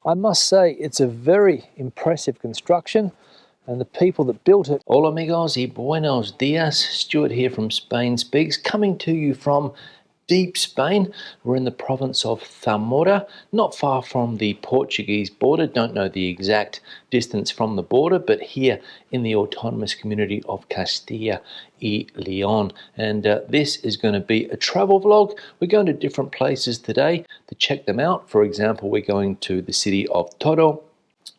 I must say it's a very impressive construction, and the people that built it. Hola amigos y buenos dias. Stuart here from Spain Speaks, coming to you from deep Spain. We're in the province of Zamora, not far from the Portuguese border. Don't know the exact distance from the border, but here in the autonomous community of Castilla y León. And this is going to be a travel vlog. We're going to different places today to check them out. For example, we're going to the city of Toro.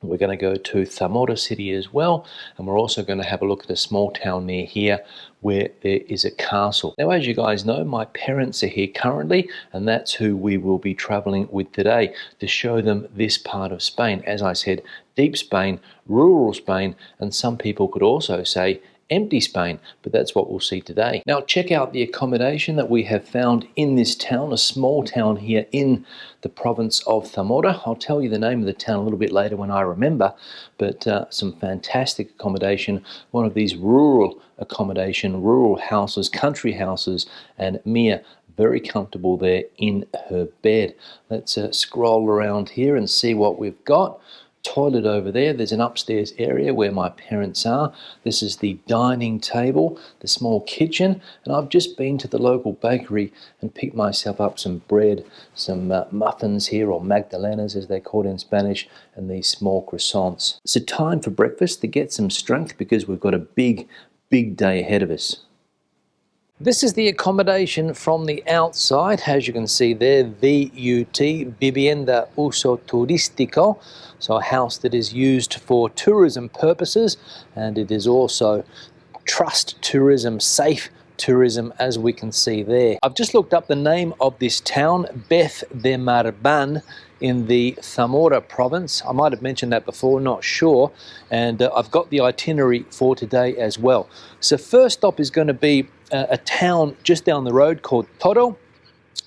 We're going to go to Zamora city as well, and we're also going to have a look at a small town near here where there is a castle. Now, as you guys know, my parents are here currently, and that's who we will be traveling with today to show them this part of Spain. As I said, deep Spain, rural Spain, and some people could also say empty Spain, but that's what we'll see today. Now check out the accommodation that we have found in this town, a small town here in the province of Zamora. I'll tell you the name of the town a little bit later when I remember, but some fantastic accommodation, one of these rural accommodation, rural houses, country houses, and Mia very comfortable there in her bed. Let's scroll around here and see what we've got. Toilet over there. There's an upstairs area where my parents are. This is the dining table, the small kitchen, and I've just been to the local bakery and picked myself up some bread, some muffins here, or magdalenas as they're called in Spanish, and these small croissants. So time for breakfast to get some strength because we've got a big day ahead of us. This is the accommodation from the outside. As you can see there, VUT, Vivienda Uso Turístico, so a house that is used for tourism purposes, and it is also trust tourism, safe tourism, as we can see there. I've just looked up the name of this town, Beth de Marban, in the Zamora province. I might have mentioned that before, not sure. And I've got the itinerary for today as well. So first stop is going to be a town just down the road called Toro,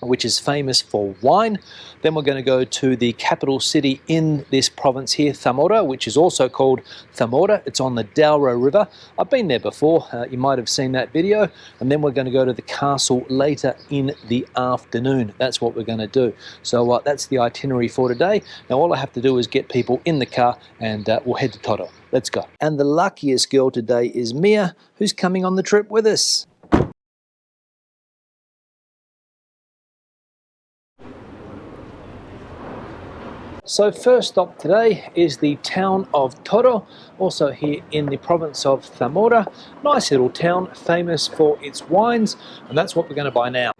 which is famous for wine. Then we're going to go to the capital city in this province here, Zamora, which is also called Zamora. It's on the Tiedra River. I've been there before. You might have seen that video. And then we're going to go to the castle later in the afternoon. That's what we're going to do. So that's the itinerary for today. Now all I have to do is get people in the car and we'll head to Toro. Let's go. And the luckiest girl today is Mia, who's coming on the trip with us. So first stop today is the town of Toro, also here in the province of Zamora. Nice little town, famous for its wines, and that's what we're going to buy now.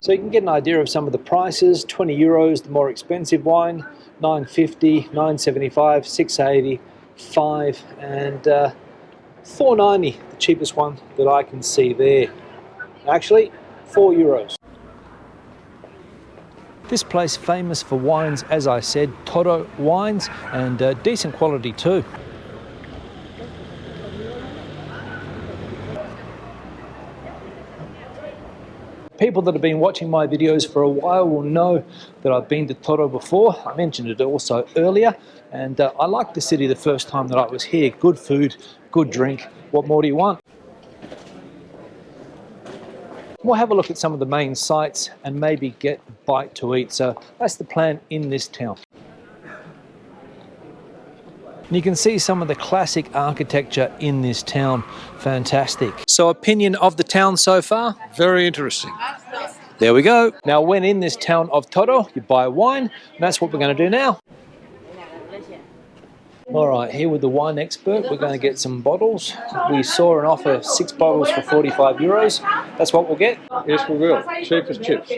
So you can get an idea of some of the prices. 20 euros, the more expensive wine, 9.50, 9.75, 6.80, 5, and 4.90, the cheapest one that I can see there. Actually, 4 euros. This place famous for wines, as I said, Toro wines, and decent quality too. People that have been watching my videos for a while will know that I've been to Toro before. I mentioned it also earlier, and I liked the city the first time that I was here. Good food, good drink. What more do you want? We'll have a look at some of the main sites and maybe get a bite to eat. So that's the plan in this town. And you can see some of the classic architecture in this town. Fantastic. So opinion of the town so far? Very interesting. There we go. Now when in this town of Toro, you buy wine, and that's what we're going to do now. All right, here with the wine expert, we're going to get some bottles. We saw an offer, 6 bottles for 45 euros. That's what we'll get? Yes, we will. Cheap as chips.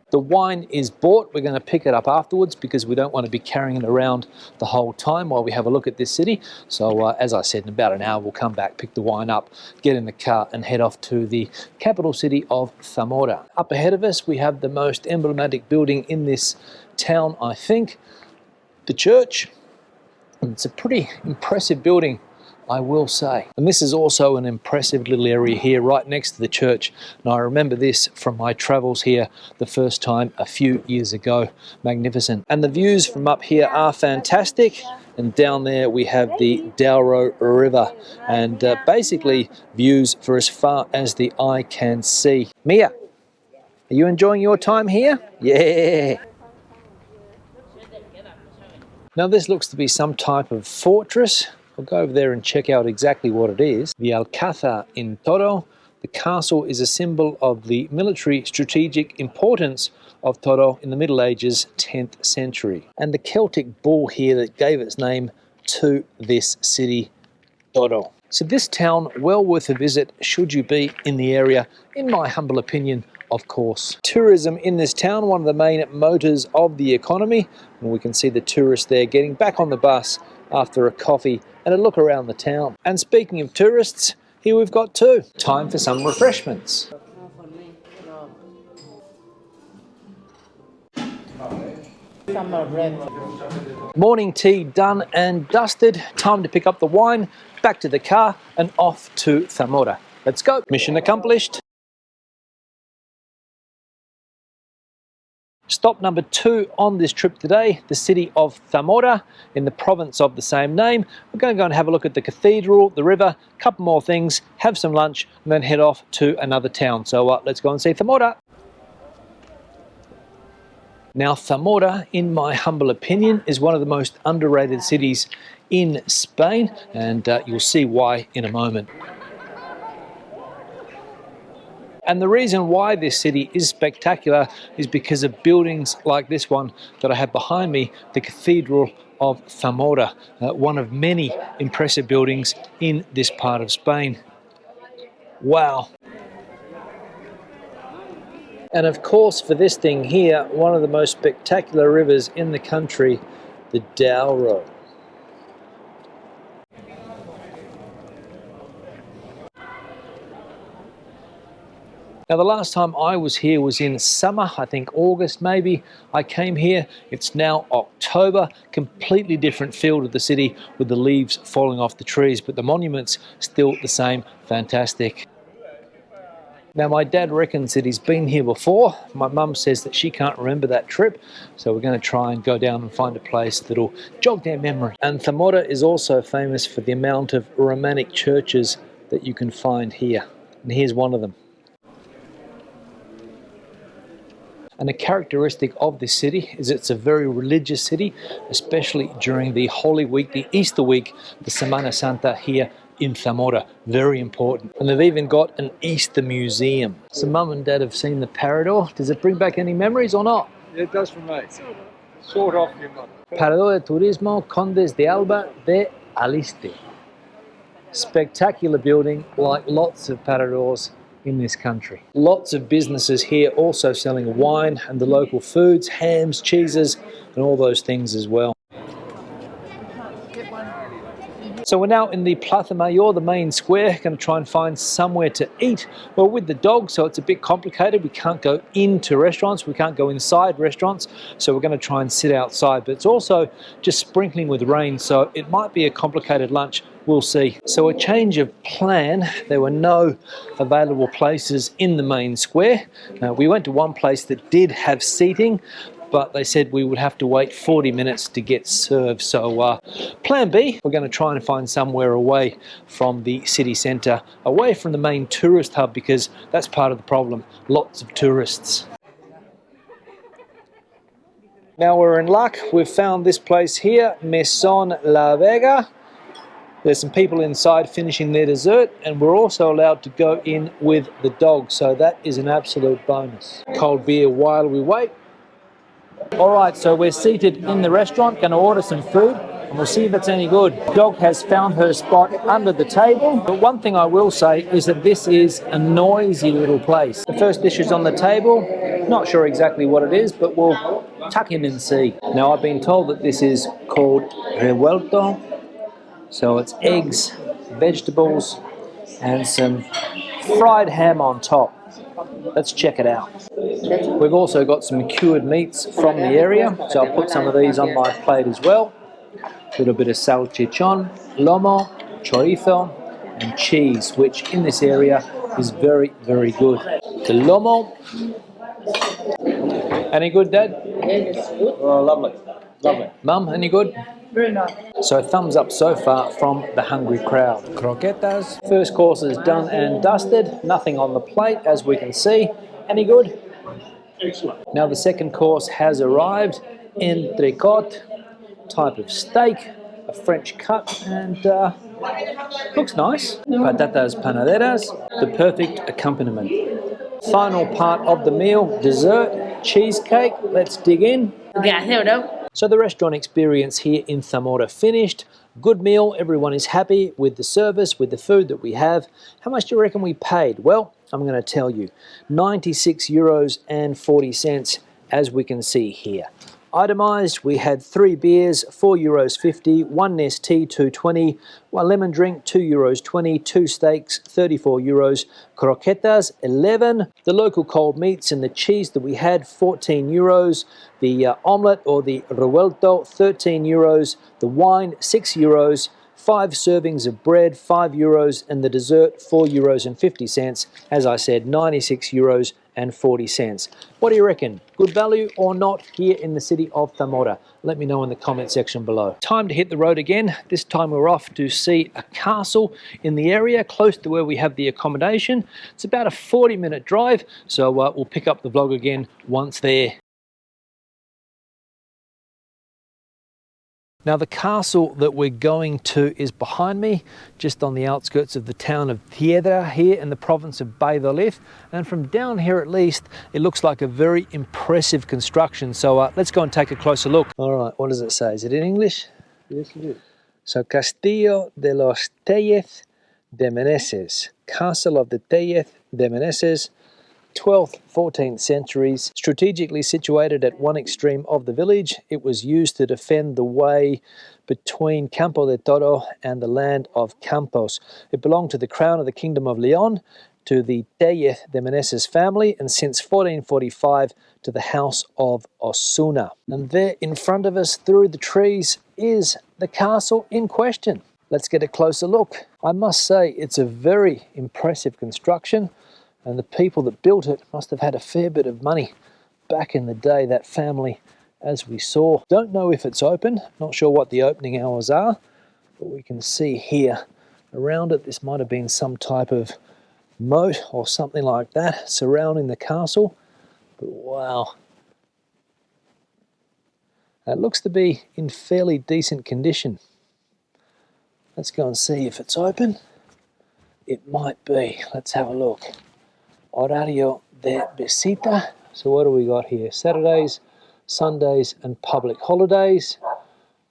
The wine is bought. We're going to pick it up afterwards because we don't want to be carrying it around the whole time while we have a look at this city. So as I said, in about an hour, we'll come back, pick the wine up, get in the car and head off to the capital city of Zamora. Up ahead of us, we have the most emblematic building in this town, I think, the church. And it's a pretty impressive building I will say. And this is also an impressive little area here right next to the church. And I remember this from my travels here the first time a few years ago. Magnificent. And the views from up here are fantastic. And down there we have the Toro River. And basically views for as far as the eye can see. Mia, are you enjoying your time here? Yeah. Now this looks to be some type of fortress. I'll go over there and check out exactly what it is. The Alcázar in Toro. The castle is a symbol of the military strategic importance of Toro in the Middle Ages, 10th century. And the Celtic bull here that gave its name to this city, Toro. So this town, well worth a visit should you be in the area, in my humble opinion, of course. Tourism in this town, one of the main motors of the economy. And we can see the tourists there getting back on the bus after a coffee and a look around the town. And speaking of tourists, here we've got two. Time for some refreshments. Morning tea done and dusted. Time to pick up the wine, back to the car and off to Zamora. Let's go. Mission accomplished. Stop number 2 on this trip today, the city of Zamora in the province of the same name. We're going to go and have a look at the cathedral, the river, a couple more things, have some lunch, and then head off to another town. So let's go and see Zamora. Now Zamora, in my humble opinion, is one of the most underrated cities in Spain, and you'll see why in a moment. And the reason why this city is spectacular is because of buildings like this one that I have behind me, the Cathedral of Zamora, one of many impressive buildings in this part of Spain. Wow. And of course, for this thing here, one of the most spectacular rivers in the country, the Toro. Now the last time I was here was in summer, I think August maybe. I came here, it's now October, completely different feel to the city with the leaves falling off the trees, but the monuments still the same, fantastic. Now my dad reckons that he's been here before. My mum says that she can't remember that trip, so we're going to try and go down and find a place that'll jog their memory. And Zamora is also famous for the amount of Romantic churches that you can find here, and here's one of them. And a characteristic of this city is it's a very religious city, especially during the Holy Week, the Easter week, the Semana Santa here in Zamora. Very important. And they've even got an Easter museum. So Mum and Dad have seen the Parador. Does it bring back any memories or not? It does for me. Sort of, your mother. Parador de Turismo Condes de Alba de Aliste. Spectacular building, like lots of Paradors in this country. Lots of businesses here also selling wine and the local foods, hams, cheeses, and all those things as well. So we're now in the Plaza Mayor, the main square, going to try and find somewhere to eat. Well, with the dog, so it's a bit complicated. We can't go into restaurants, we can't go inside restaurants, so we're going to try and sit outside. But it's also just sprinkling with rain, so it might be a complicated lunch. We'll see. So a change of plan. There were no available places in the main square. We went to one place that did have seating, but they said we would have to wait 40 minutes to get served. So plan B, we're going to try and find somewhere away from the city centre, away from the main tourist hub, because that's part of the problem. Lots of tourists. Now we're in luck. We've found this place here, Maison La Vega. There's some people inside finishing their dessert, and we're also allowed to go in with the dog, so that is an absolute bonus. Cold beer while we wait. Alright, so we're seated in the restaurant, going to order some food, and we'll see if it's any good. Dog has found her spot under the table, but one thing I will say is that this is a noisy little place. The first dish is on the table, not sure exactly what it is, but we'll tuck in and see. Now I've been told that this is called revuelto. So it's eggs, vegetables, and some fried ham on top. Let's check it out. We've also got some cured meats from the area, so I'll put some of these on my plate as well. A little bit of salchichon, lomo, chorizo, and cheese, which in this area is very, very good. The lomo. Any good, Dad? Yes, good. Oh, lovely. Lovely. Mum, any good? Very nice. So thumbs up so far from the hungry crowd. Croquetas. First course is done and dusted. Nothing on the plate, as we can see. Any good? Excellent. Now the second course has arrived. Entrecôte, type of steak, a French cut, and looks nice. Patatas panaderas, the perfect accompaniment. Final part of the meal, dessert, cheesecake. Let's dig in. So the restaurant experience here in Zamora finished. Good meal, everyone is happy with the service, with the food that we have. How much do you reckon we paid? Well, I'm going to tell you, 96 euros and 40 cents, as we can see here. Itemised, we had 3 beers, €4.50, 1 Nestea, 2.20, 1 lemon drink, €2.20, 2 steaks, 34 euros, croquetas, 11, the local cold meats and the cheese that we had, 14 euros, the omelette or the revuelto, 13 euros, the wine, 6 euros, 5 servings of bread, 5 euros, and the dessert, €4.50. As I said, 96 euros and 40 cents. What do you reckon? Good value or not here in the city of Zamora? Let me know in the comment section below. Time to hit the road again. This time we're off to see a castle in the area close to where we have the accommodation. It's about a 40-minute drive, so we'll pick up the vlog again once there. Now the castle that we're going to is behind me, just on the outskirts of the town of Tiedra here in the province of Valladolid. And from down here at least, it looks like a very impressive construction. So let's go and take a closer look. All right, what does it say? Is it in English? Yes, it is. So Castillo de los Tellez de Meneses, Castle of the Tellez de Meneses, 12th, 14th centuries, strategically situated at one extreme of the village. It was used to defend the way between Campo de Toro and the land of Campos. It belonged to the crown of the Kingdom of Leon, to the Tellez de Meneses family, and since 1445 to the House of Osuna. And there in front of us, through the trees, is the castle in question. Let's get a closer look. I must say, it's a very impressive construction. And the people that built it must have had a fair bit of money back in the day, that family, as we saw. Don't know if it's open, not sure what the opening hours are, but we can see here around it, this might have been some type of moat or something like that surrounding the castle. But wow. It looks to be in fairly decent condition. Let's go and see if it's open. It might be. Let's have a look. Horario de visita. So what do we got here? Saturdays, Sundays, and public holidays.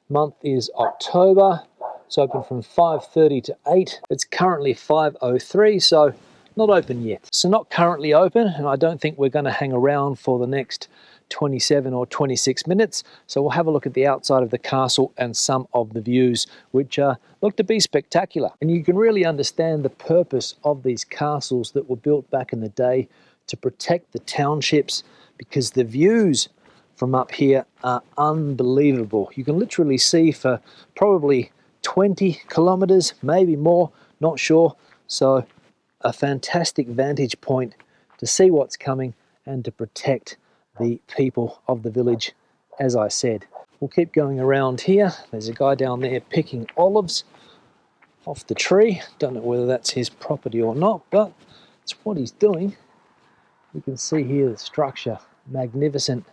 Month is October. It's open from 5:30 to 8. It's currently 5:03, so not open yet. So not currently open, and I don't think we're going to hang around for the next 27 or 26 minutes. So we'll have a look at the outside of the castle and some of the views, which look to be spectacular. And you can really understand the purpose of these castles that were built back in the day to protect the townships, because the views from up here are unbelievable. You can literally see for probably 20 kilometers, maybe more, not sure. So a fantastic vantage point to see what's coming and to protect the people of the village, as I said. We'll keep going around here. There's a guy down there picking olives off the tree. Don't know whether that's his property or not, but it's what he's doing. You can see here the structure, magnificent,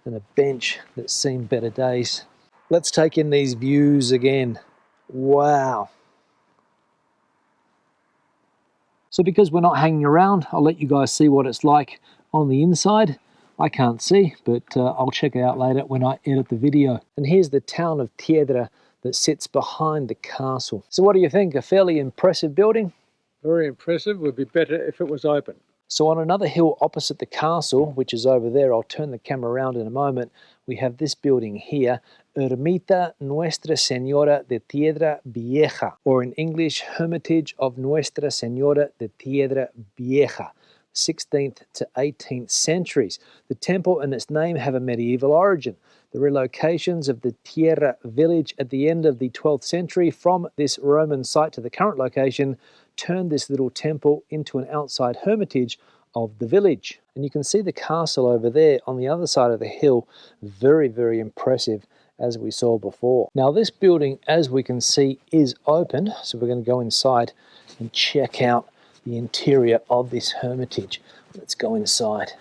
and a bench that's seen better days. Let's take in these views again. Wow. So because we're not hanging around, I'll let you guys see what it's like on the inside. I can't see, but I'll check it out later when I edit the video. And here's the town of Tiedra that sits behind the castle. So what do you think? A fairly impressive building? Very impressive. Would be better if it was open. So on another hill opposite the castle, which is over there, I'll turn the camera around in a moment, we have this building here, Ermita Nuestra Señora de Tiedra Vieja, or in English, Hermitage of Nuestra Señora de Tiedra Vieja, 16th to 18th centuries. The temple and its name have a medieval origin. The relocations of the Tiedra village at the end of the 12th century from this Roman site to the current location turned this little temple into an outside hermitage of the village. And you can see the castle over there on the other side of the hill, very, very impressive as we saw before. Now this building, as we can see, is open, so we're going to go inside and check out the interior of this hermitage. Let's go inside.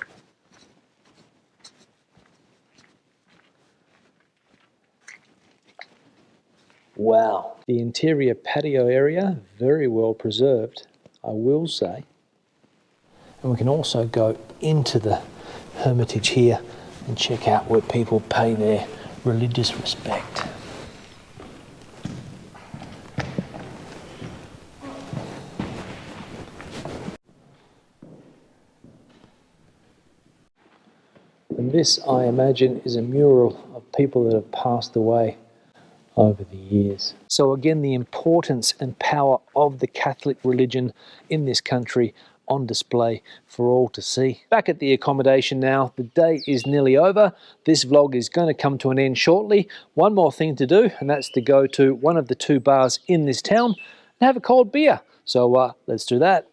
Wow, the interior patio area, very well preserved, I will say. And we can also go into the hermitage here and check out where people pay their religious respect. And this, I imagine, is a mural of people that have passed away over the years. So again, the importance and power of the Catholic religion in this country on display for all to see. Back at the accommodation now, the day is nearly over. This vlog is going to come to an end shortly. One more thing to do, and that's to go to one of the 2 bars in this town and have a cold beer. So let's do that.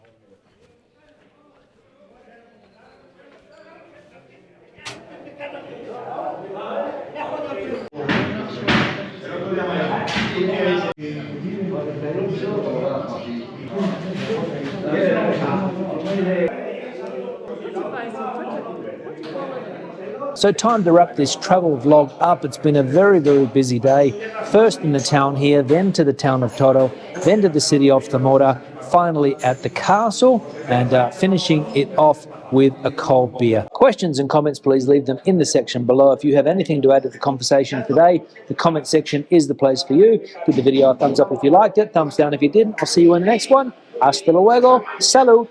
So time to wrap this travel vlog up. It's been a very, very busy day. First in the town here, then to the town of Toro, then to the city of Zamora, finally at the castle, and finishing it off with a cold beer. Questions and comments, please leave them in the section below. If you have anything to add to the conversation today, the comment section is the place for you. Give the video a thumbs up if you liked it, thumbs down if you didn't. I'll see you in the next one. Hasta luego. Salud.